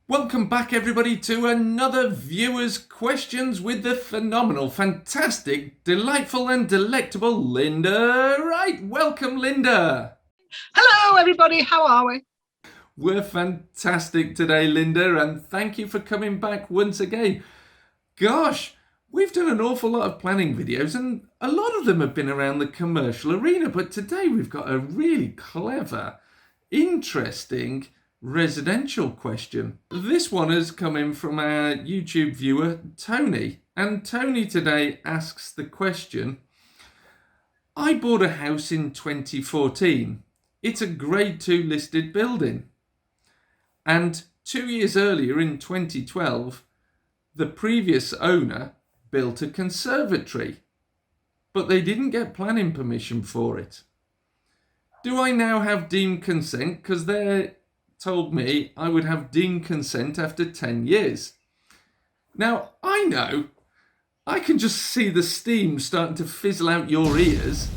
Welcome back, everybody, to another Viewers' Questions with the phenomenal, fantastic, delightful and delectable Linda Wright. Welcome, Linda. Hello, everybody. How are we? We're fantastic today, Linda, and thank you for coming back once again. Gosh, we've done an awful lot of planning videos, and a lot of them have been around the commercial arena, but today we've got a really clever, interesting residential question. This one has come in from our YouTube viewer, Tony. And Tony today asks the question, I bought a house in 2014. It's a grade 2 listed building. And 2 years earlier in 2012, the previous owner built a conservatory, but they didn't get planning permission for it. Do I now have deemed consent? Because they told me I would have deemed consent after 10 years. Now, I know, I can just see the steam starting to fizzle out your ears.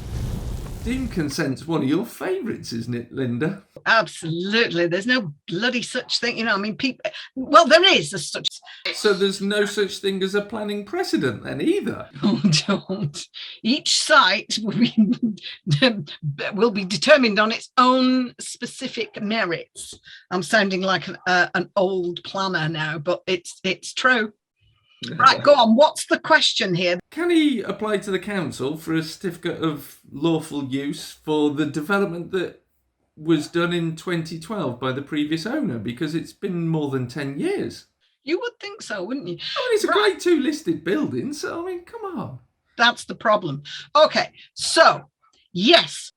Deemed consent's one of your favourites, isn't it, Linda? Absolutely. There's no bloody such thing. People, well, there is a such. So there's no such thing as a planning precedent then either? Oh, don't. Each site will be determined on its own specific merits. I'm sounding like an old planner now, but it's true. Right, go on. What's the question here? Can he apply to the council for a certificate of lawful use for the development that was done in 2012 by the previous owner? Because it's been more than 10 years. You would think so, wouldn't you? I mean, it's a grade 2 listed building, so I mean, come on. That's the problem. Okay, so yes,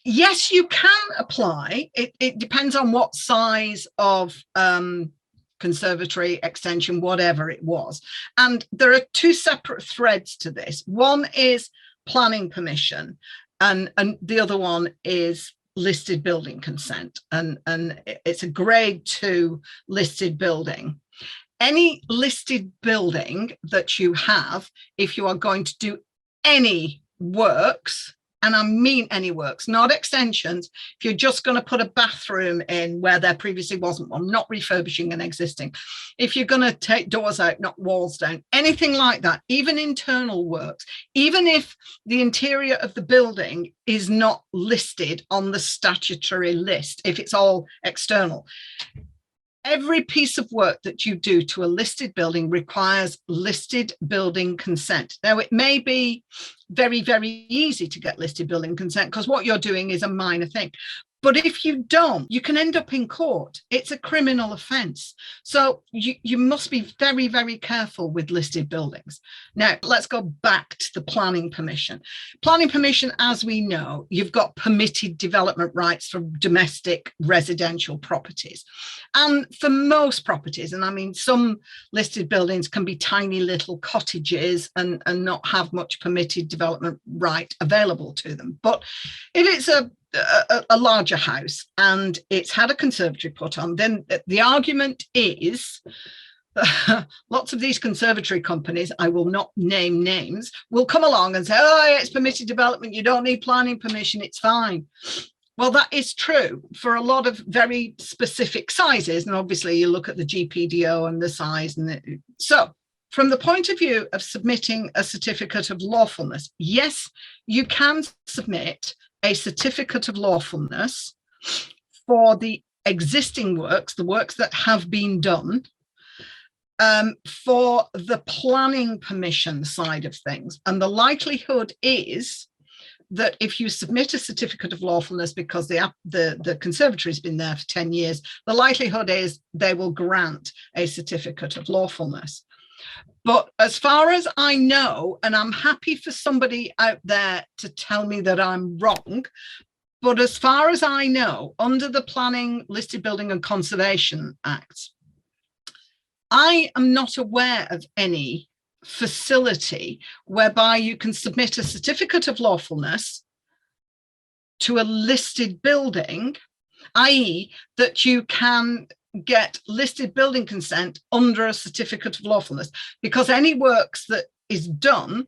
yes, you can apply. It depends on what size of conservatory extension, whatever it was. And there are two separate threads to this. One is planning permission, and the other one is listed building consent. And it's a grade 2 listed building. Any listed building that you have, if you are going to do any works, and I mean any works, not extensions, if you're just going to put a bathroom in where there previously wasn't one, not refurbishing an existing, if you're going to take doors out, knock walls down, anything like that, even internal works, even if the interior of the building is not listed on the statutory list, if it's all external, every piece of work that you do to a listed building requires listed building consent. Now, it may be very, very easy to get listed building consent because what you're doing is a minor thing. But if you don't, you can end up in court. It's a criminal offence. So you must be very, very careful with listed buildings. Now, let's go back to the planning permission. Planning permission, as we know, you've got permitted development rights for domestic residential properties. And for most properties, and I mean, some listed buildings can be tiny little cottages and not have much permitted development right available to them. But if it's a larger house and it's had a conservatory put on, then the argument is lots of these conservatory companies, I will not name names, will come along and say, oh, yeah, it's permitted development, you don't need planning permission, it's fine. Well, that is true for a lot of very specific sizes. And obviously you look at the GPDO and the size. So from the point of view of submitting a certificate of lawfulness, yes, you can submit a certificate of lawfulness for the existing works, the works that have been done, for the planning permission side of things. And the likelihood is that if you submit a certificate of lawfulness because the conservatory has been there for 10 years, the likelihood is they will grant a certificate of lawfulness. But as far as I know, and I'm happy for somebody out there to tell me that I'm wrong, but as far as I know, under the Planning, Listed Building and Conservation Act, I am not aware of any facility whereby you can submit a certificate of lawfulness to a listed building, i.e. that you can get listed building consent under a certificate of lawfulness, because any works that is done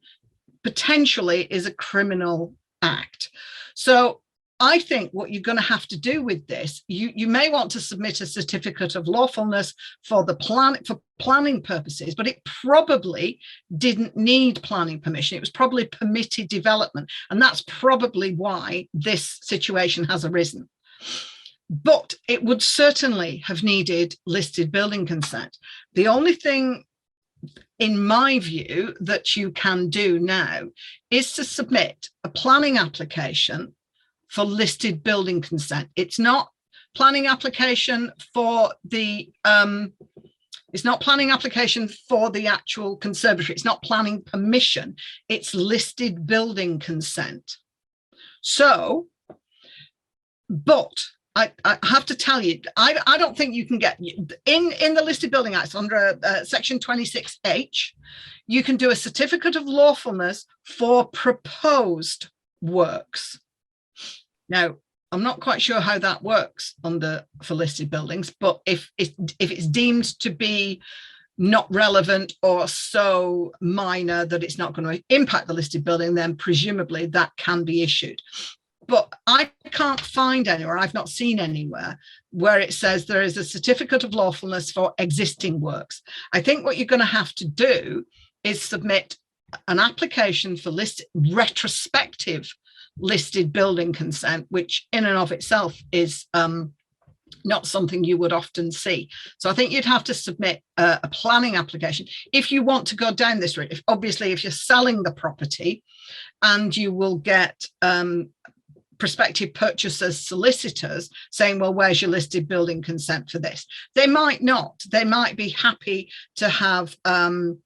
potentially is a criminal act. So I think what you're going to have to do with this, you may want to submit a certificate of lawfulness for the planning purposes, but it probably didn't need planning permission. It was probably permitted development, and that's probably why this situation has arisen. But it would certainly have needed listed building consent. The only thing, in my view, that you can do now is to submit a planning application for listed building consent. It's not planning application for the it's not planning application for the actual conservatory. It's not planning permission. It's listed building consent. So, but I have to tell you, I don't think you can get in the listed building acts under section 26H, you can do a certificate of lawfulness for proposed works. Now, I'm not quite sure how that works for listed buildings, but if it's deemed to be not relevant or so minor that it's not going to impact the listed building, then presumably that can be issued. But I can't find anywhere, I've not seen anywhere, where it says there is a certificate of lawfulness for existing works. I think what you're going to have to do is submit an application for retrospective listed building consent, which in and of itself is not something you would often see. So I think you'd have to submit a planning application if you want to go down this route. Obviously, if you're selling the property, and you will get prospective purchasers, solicitors saying, well, where's your listed building consent for this? They might not. They might be happy to have an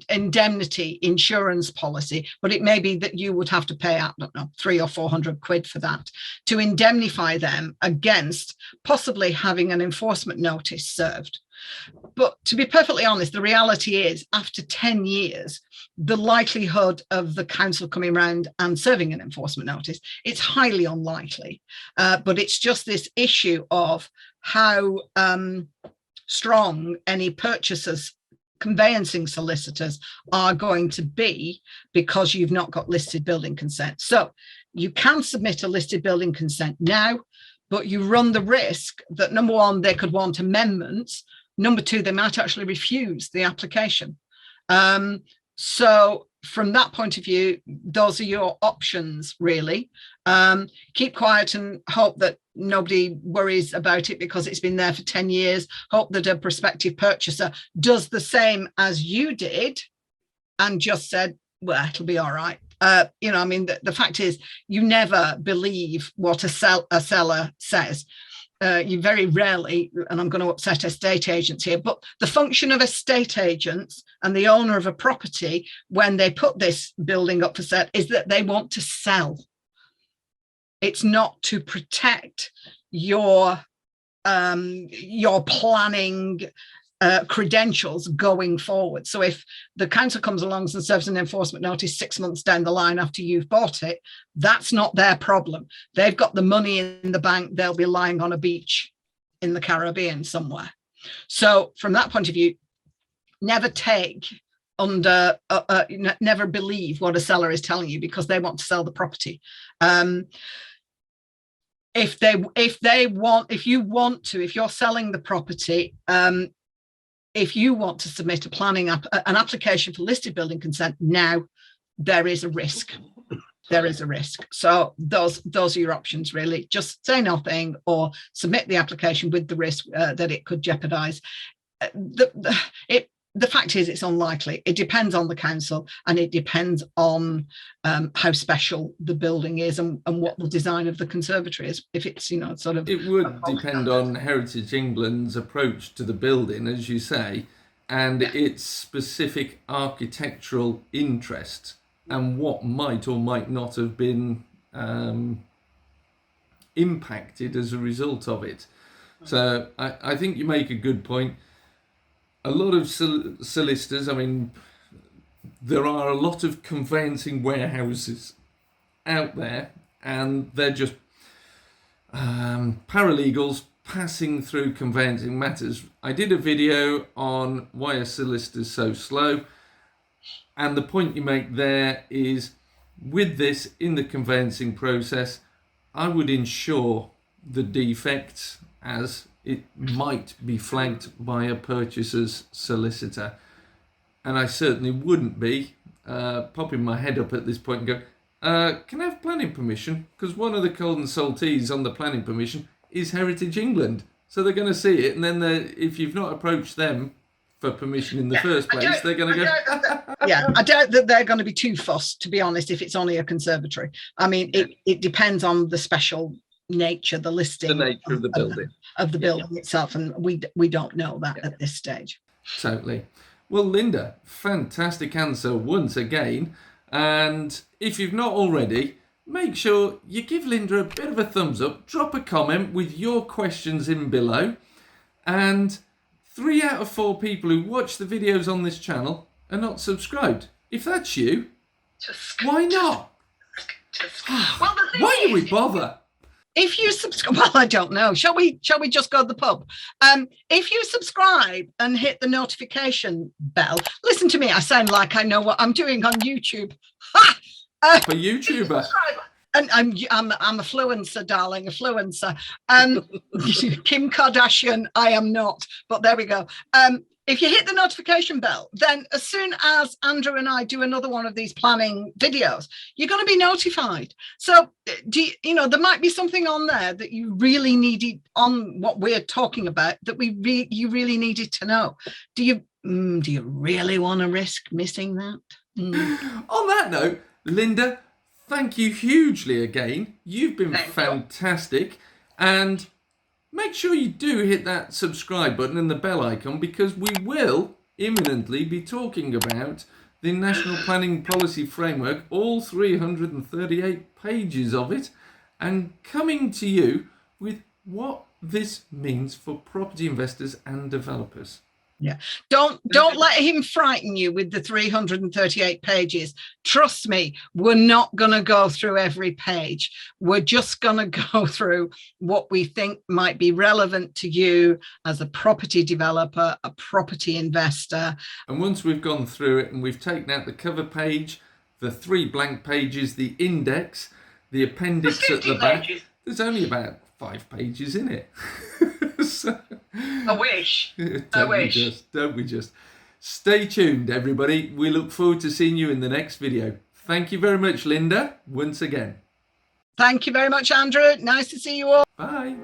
indemnity insurance policy, but it may be that you would have to pay out, I don't know, 300 or 400 quid for that to indemnify them against possibly having an enforcement notice served. But to be perfectly honest, the reality is, after 10 years, the likelihood of the council coming around and serving an enforcement notice, it's highly unlikely. But it's just this issue of how strong any purchasers, conveyancing solicitors are going to be because you've not got listed building consent. So you can submit a listed building consent now, but you run the risk that, number one, they could want amendments. Number two, they might actually refuse the application. So from that point of view, those are your options, really. Keep quiet and hope that nobody worries about it because it's been there for 10 years. Hope that a prospective purchaser does the same as you did and just said, well, it'll be all right. I mean, the fact is, you never believe what a seller says. You very rarely, and I'm going to upset estate agents here, but the function of estate agents and the owner of a property when they put this building up for sale is that they want to sell. It's not to protect your planning credentials going forward. So if the council comes along and serves an enforcement notice 6 months down the line after you've bought it, that's not their problem. They've got the money in the bank. They'll be lying on a beach in the Caribbean somewhere. So from that point of view, never never believe what a seller is telling you because they want to sell the property. If you're selling the property, if you want to submit an application for listed building consent now, there is a risk. There is a risk. So those are your options, really. Just say nothing or submit the application with the risk that it could jeopardize. The fact is, it's unlikely. It depends on the council and it depends on how special the building is and what the design of the conservatory is. If it's, sort of... It would depend on Heritage England's approach to the building, as you say, and its specific architectural interest and what might or might not have been impacted as a result of it. So I think you make a good point. A lot of solicitors, I mean, there are a lot of conveyancing warehouses out there, and they're just paralegals passing through conveyancing matters. I did a video on why a solicitor's so slow, and the point you make there is with this in the conveyancing process, I would ensure the defects as it might be flagged by a purchaser's solicitor. And I certainly wouldn't be popping my head up at this point and go, can I have planning permission? Because one of the consultees on the planning permission is Heritage England. So they're going to see it, and then if you've not approached them for permission in the first place, they're going to go... I doubt that they're going to be too fussed, to be honest, if it's only a conservatory. I mean, it depends on the special nature, the listing. The nature of the building. Of the building itself, and we don't know that at this stage. Totally. Well, Linda, fantastic answer once again. And if you've not already, make sure you give Linda a bit of a thumbs up, drop a comment with your questions in below. And 3 out of 4 people who watch the videos on this channel are not subscribed. If that's you, why not? Well, why do we bother? If you subscribe, well, I don't know. Shall we just go to the pub? If you subscribe and hit the notification bell, listen to me. I sound like I know what I'm doing on YouTube. Ha! For YouTuber. And I'm a fluencer, darling, a fluencer. Kim Kardashian, I am not. But there we go. If you hit the notification bell, then as soon as Andrew and I do another one of these planning videos, you're going to be notified. So, there might be something on there that you really needed on what we're talking about that you really needed to know. Do you really want to risk missing that? On that note, Linda, thank you hugely again. You've been fantastic. And make sure you do hit that subscribe button and the bell icon, because we will imminently be talking about the National Planning Policy Framework, all 338 pages of it, and coming to you with what this means for property investors and developers. Yeah, don't let him frighten you with the 338 pages. Trust me, we're not going to go through every page. We're just going to go through what we think might be relevant to you as a property developer, a property investor. And once we've gone through it and we've taken out the cover page, the 3 blank pages, the index, the appendix at the back, there's only about 5 pages in it. So, I wish. Don't we just. Stay tuned, everybody. We look forward to seeing you in the next video. Thank you very much, Linda, once again. Thank you very much, Andrew. Nice to see you all. Bye.